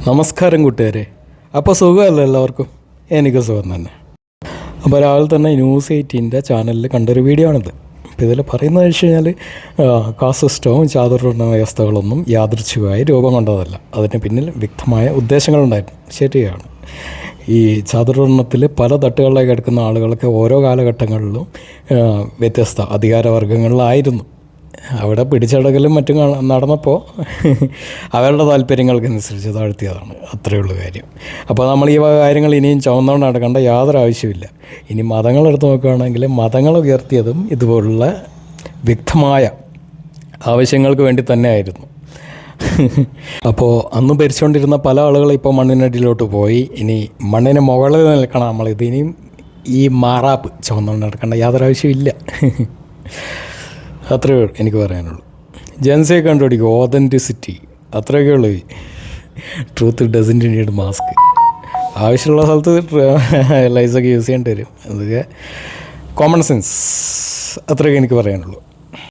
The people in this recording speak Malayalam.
നമസ്കാരം കൂട്ടുകാരെ. അപ്പോൾ സുഖമല്ല എല്ലാവർക്കും? എനിക്ക് സുഖം തന്നെ. അപ്പോൾ രാവിലെ തന്നെ ന്യൂസ് 18 ചാനലിൽ കണ്ടൊരു വീഡിയോ ആണിത്. അപ്പോൾ ഇതിൽ പറയുന്നത് വെച്ച് കഴിഞ്ഞാൽ കാസ്റ്റ് സിസ്റ്റവും ചാതുർവർണ്ണ വ്യവസ്ഥകളൊന്നും യാദൃച്ഛികമായി രൂപം കൊണ്ടതല്ല. അതിന് പിന്നിൽ വ്യക്തമായ ഉദ്ദേശങ്ങളുണ്ടായിരുന്നു. ശരിയാണ്. ഈ ചാതുർവർണ്ണത്തിൽ പല തട്ടുകളിലേക്ക് എടുക്കുന്ന ആളുകൾക്ക് ഓരോ കാലഘട്ടങ്ങളിലും വ്യത്യസ്ത അധികാരവർഗ്ഗങ്ങളിലായിരുന്നു. അവിടെ പിടിച്ചടക്കലും മറ്റും നടന്നപ്പോൾ അവരുടെ താല്പര്യങ്ങൾക്കനുസരിച്ച് താഴ്ത്തിയതാണ്. അത്രയേ ഉള്ളൂ കാര്യം. അപ്പോൾ നമ്മൾ ഈ കാര്യങ്ങൾ ഇനിയും ചുവന്നുകൊണ്ട് നടക്കേണ്ട യാതൊരു ആവശ്യമില്ല. ഇനി മതങ്ങളെടുത്ത് നോക്കുകയാണെങ്കിൽ മതങ്ങൾ ഉയർത്തിയതും ഇതുപോലുള്ള വ്യക്തമായ ആവശ്യങ്ങൾക്ക് വേണ്ടി തന്നെയായിരുന്നു. അപ്പോൾ അന്ന് ഭരിച്ചുകൊണ്ടിരുന്ന പല ആളുകളും ഇപ്പോൾ മണ്ണിനടിയിലോട്ട് പോയി. ഇനി മണ്ണിന് മുകളിൽ നിൽക്കണം നമ്മൾ. ഇതിനിയും ഈ മാറാപ്പ് ചുവന്നുകൊണ്ട് നടക്കേണ്ട യാതൊരു ആവശ്യമില്ല. അത്രയേ എനിക്ക് പറയാനുള്ളൂ. ജെൻസിയെ കണ്ടുപിടിക്കും ഓതൻറ്റിസിറ്റി, അത്രയൊക്കെ ഉള്ളൂ. Truth doesn't need mask. ആവശ്യമുള്ള സ്ഥലത്ത് ലൈസൊക്കെ യൂസ് ചെയ്യേണ്ടി വരും. അതൊക്കെ കോമൺ സെൻസ്. അത്രയൊക്കെ എനിക്ക് പറയാനുള്ളൂ.